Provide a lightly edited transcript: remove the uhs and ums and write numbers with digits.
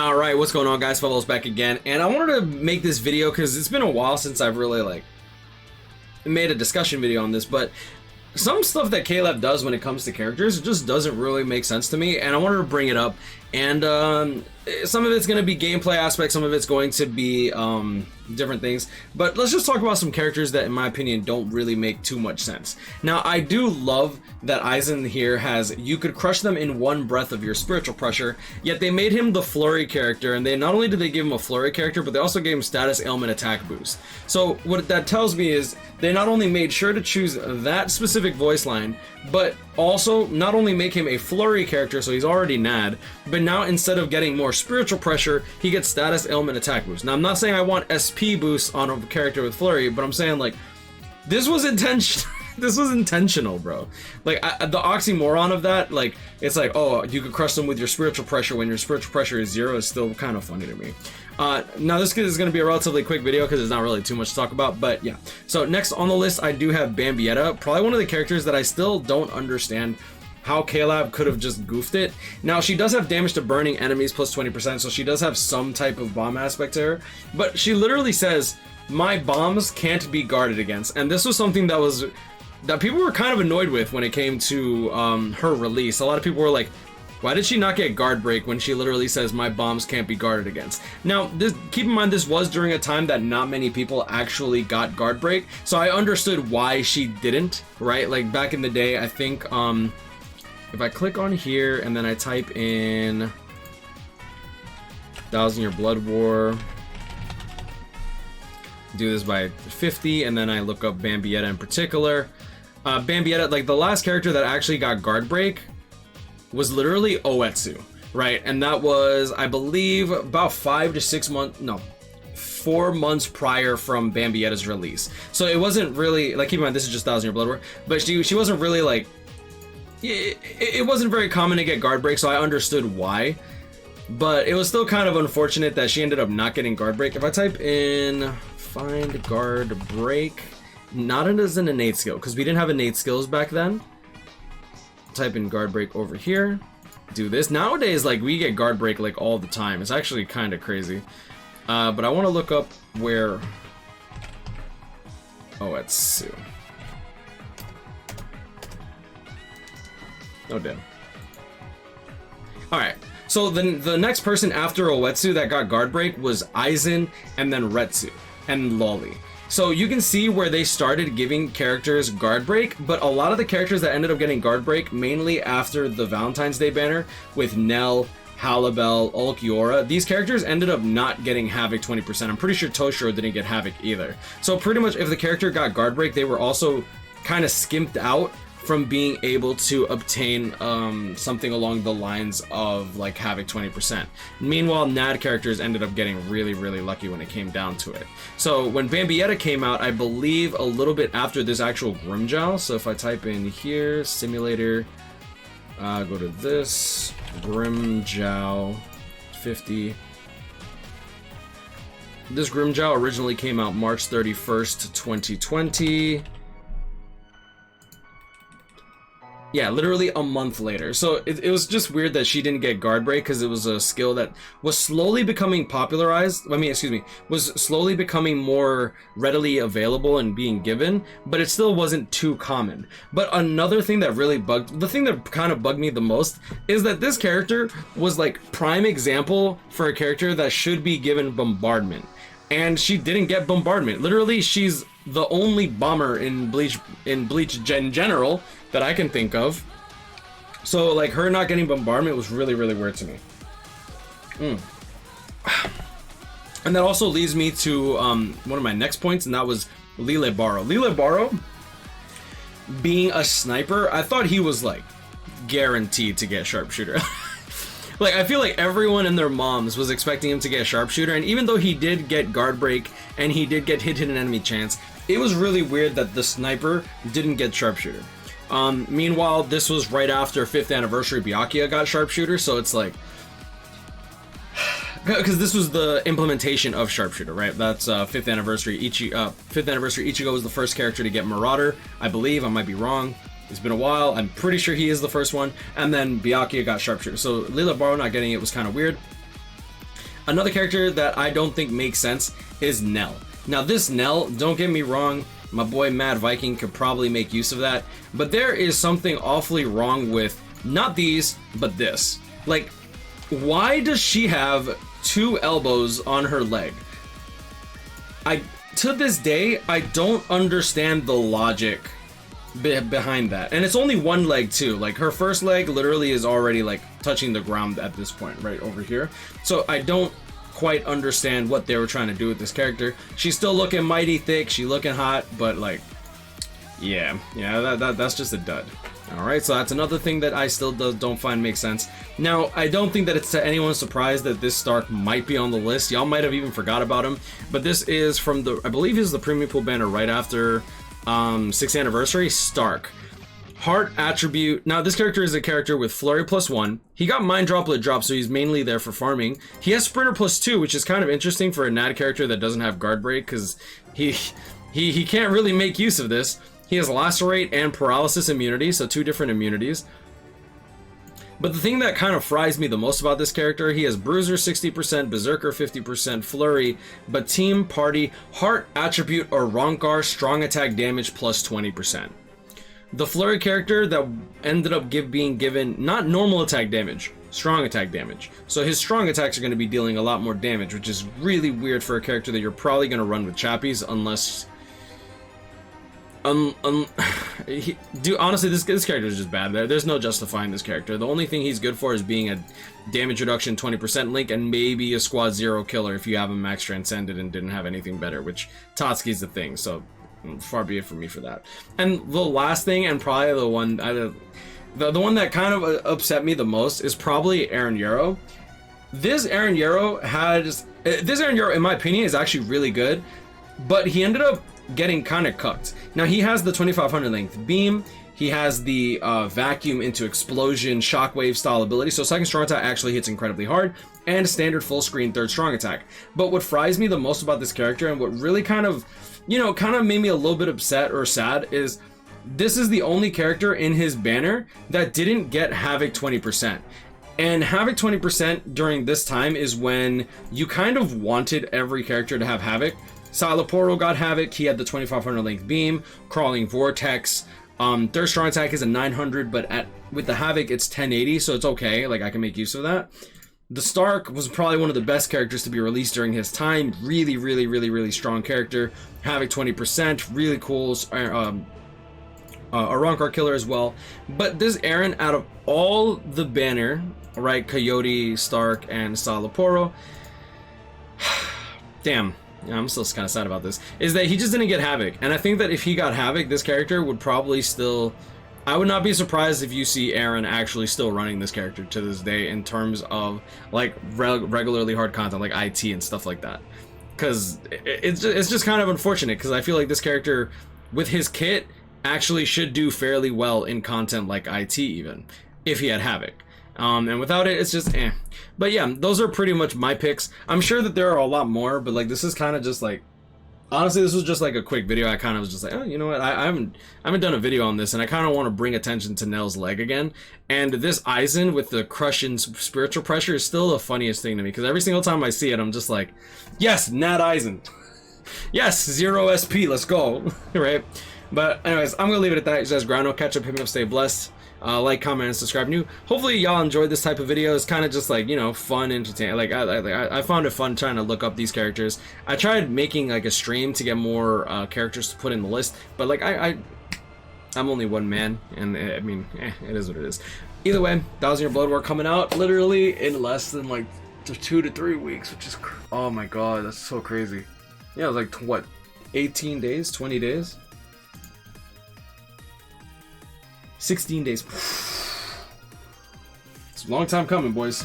All right, what's going on, guys? Fellows back again, and I wanted to make this video because it's been a while since I've really made a discussion video on this, but some stuff that Caleb does when it comes to characters, it just doesn't really make sense to me, and I wanted to bring it up. And some of it's going to be gameplay aspects, some of it's going to be different things, but let's just talk about some characters that in my opinion don't really make too much sense. Now, I do love that Aizen here has, you could crush them in one breath of your spiritual pressure, yet they made him the flurry character, and they not only did they give him a flurry character, but they also gave him status ailment attack boost. So what that tells me is they not only made sure to choose that specific voice line, but also not only make him a flurry character, so he's already NAD, but now instead of getting more spiritual pressure, he gets status ailment attack boost. Now, I'm not saying I want SP boost on a character with flurry, but I'm saying like this was intentional. This was intentional, bro. Like the oxymoron of that, like it's like, oh, you could crush them with your spiritual pressure when your spiritual pressure is 0 is still kind of funny to me. Now this is going to be a relatively quick video because there's not really too much to talk about, but yeah. So next on the list, I do have Bambietta, probably one of the characters that I still don't understand how Caleb could have just goofed it. Now, she does have damage to burning enemies plus 20%, so she does have some type of bomb aspect to her, but she literally says, my bombs can't be guarded against, and this was something that people were kind of annoyed with when it came to her release. A lot of people were like, why did she not get guard break when she literally says my bombs can't be guarded against? Now, keep in mind this was during a time that not many people actually got guard break, so I understood why she didn't, right? Like back in the day, I think if I click on here and then I type in 1000-year blood war, do this by 50, and then I look up Bambietta in particular. Bambietta, like the last character that actually got guard break was literally Oetsu, right? And that was, I believe, about 4 months prior from Bambietta's release. So it wasn't really, like, keep in mind, this is just 1000-year blood war, but she wasn't really like, it wasn't very common to get guard break, so I understood why. But it was still kind of unfortunate that she ended up not getting guard break. If I type in find guard break, not as an innate skill, because we didn't have innate skills back then. Type in guard break over here. Do this. Nowadays, like, we get guard break like all the time. It's actually kind of crazy. But I want to look up where... Oh, it's Sue. Oh, damn. Alright, so the next person after Oetsu that got guard break was Aizen, and then Retsu, and Lolly. So you can see where they started giving characters guard break, but a lot of the characters that ended up getting guard break, mainly after the Valentine's Day banner, with Nell, Halibel, Ulquiorra, these characters ended up not getting Havoc 20%. I'm pretty sure Toshiro didn't get Havoc either. So pretty much if the character got guard break, they were also kind of skimped out from being able to obtain something along the lines of like Havoc 20%. Meanwhile, NAD characters ended up getting really, really lucky when it came down to it. So when Bambietta came out, I believe a little bit after this actual Grimmjow, so if I type in here, simulator, go to this, Grimmjow 50. This Grimmjow originally came out March 31st, 2020. Yeah, literally a month later. So it was just weird that she didn't get guard break because it was a skill that was slowly becoming popularized. Was slowly becoming more readily available and being given, but it still wasn't too common. But another thing that really the thing that kind of bugged me the most is that this character was like prime example for a character that should be given bombardment. And she didn't get bombardment. Literally, she's the only bomber in Bleach in general that I can think of. So like her not getting bombardment was really, really weird to me. And that also leads me to one of my next points, and that was Lille Barrow. Lille Barrow being a sniper, I thought he was like guaranteed to get sharpshooter. Like, I feel like everyone and their moms was expecting him to get sharpshooter, and even though he did get guard break and he did get hit an enemy chance, it was really weird that the sniper didn't get sharpshooter. Meanwhile, this was right after 5th anniversary Byakuya got sharpshooter, so it's like, because this was the implementation of sharpshooter, right? That's 5th anniversary Ichigo was the first character to get Marauder, I believe. I might be wrong. It's been a while. I'm pretty sure he is the first one. And then Byakuya got sharpshooter. So Lille Barrow not getting it was kind of weird. Another character that I don't think makes sense is Nell. Now this Nell, don't get me wrong, my boy Mad Viking could probably make use of that, but there is something awfully wrong with not these, but this. Like, why does she have 2 elbows on her leg? To this day, I don't understand the logic behind that. And it's only one leg too. Like, her first leg literally is already like touching the ground at this point, right over here. So I don't quite understand what they were trying to do with this character. She's still looking mighty thick, she looking hot, but like, yeah, that's just a dud. Alright, so that's another thing that I still don't find makes sense. Now, I don't think that it's to anyone's surprise that this Stark might be on the list. Y'all might have even forgot about him, but this is from the, I believe is the premium pool banner right after 6th anniversary, Stark. Heart attribute. Now, this character is a character with Flurry +1. He got Mind Droplet drop, so he's mainly there for farming. He has Sprinter +2, which is kind of interesting for a NAD character that doesn't have Guard Break, because he can't really make use of this. He has Lacerate and Paralysis immunity, so 2 different immunities. But the thing that kind of fries me the most about this character, he has Bruiser 60%, Berserker 50%, Flurry, but Team, Party, Heart attribute, or Ronkar strong attack damage +20%. The Flurry character that ended up being given not normal attack damage, strong attack damage. So his strong attacks are going to be dealing a lot more damage, which is really weird for a character that you're probably going to run with Chappies, unless... honestly, this character is just bad. There's no justifying this character. The only thing he's good for is being a damage reduction 20% link and maybe a squad 0 killer if you have him max transcended and didn't have anything better, which Totsuki's the thing, so far be it from me for that. And the last thing, and probably the one the one that kind of upset me the most, is probably Eren Yarrow. This Eren Yarrow, in my opinion, is actually really good, but he ended up getting kind of cucked. Now, he has the 2500 length beam, he has the vacuum into explosion shockwave style ability, so second strong attack actually hits incredibly hard, and standard full screen third strong attack. But what fries me the most about this character, and what really kind of made me a little bit upset or sad, is this is the only character in his banner that didn't get Havoc 20%. And Havoc 20% during this time is when you kind of wanted every character to have Havoc. Salaporo got Havoc, he had the 2500 length beam, Crawling Vortex, third strong attack is a 900, but with the Havoc it's 1080, so it's okay, like I can make use of that. The Stark was probably one of the best characters to be released during his time, really strong character, Havoc 20%, really cool, a Ronkar killer as well. But this Eren, out of all the banner, right, Coyote, Stark, and Salaporo, damn, yeah, I'm still kind of sad about this, is that he just didn't get Havoc. And I think that if he got Havoc, this character would probably still... I would not be surprised if you see Eren actually still running this character to this day in terms of, like, regularly hard content, like IT and stuff like that. Because it's just kind of unfortunate, because I feel like this character, with his kit, actually should do fairly well in content like IT even, if he had Havoc. And without it, it's just eh. But yeah, those are pretty much my picks. I'm sure that there are a lot more, but like this is kind of just like, honestly, this was just like a quick video. I kind of was just like, oh, you know what? I haven't done a video on this, and I kind of want to bring attention to Nell's leg again. And this Aizen with the crush and spiritual pressure is still the funniest thing to me, because every single time I see it, I'm just like, yes, Nat Aizen. Yes, 0 SP, let's go. Right? But anyways, I'm gonna leave it at that. You guys, Grano, catch up, hit me up, stay blessed. Like, comment, and subscribe new. Hopefully y'all enjoyed this type of video. It's kind of just like, you know, fun, entertaining. Like I found it fun trying to look up these characters. I tried making like a stream to get more characters to put in the list, but like I'm only one man, and I mean, it is what it is. Either way, 1,000 Year Blood War coming out literally in less than like 2 to 3 weeks, which is oh my god, that's so crazy. Yeah, it was like what, 18 days, 20 days. 16 days. It's a long time coming, boys.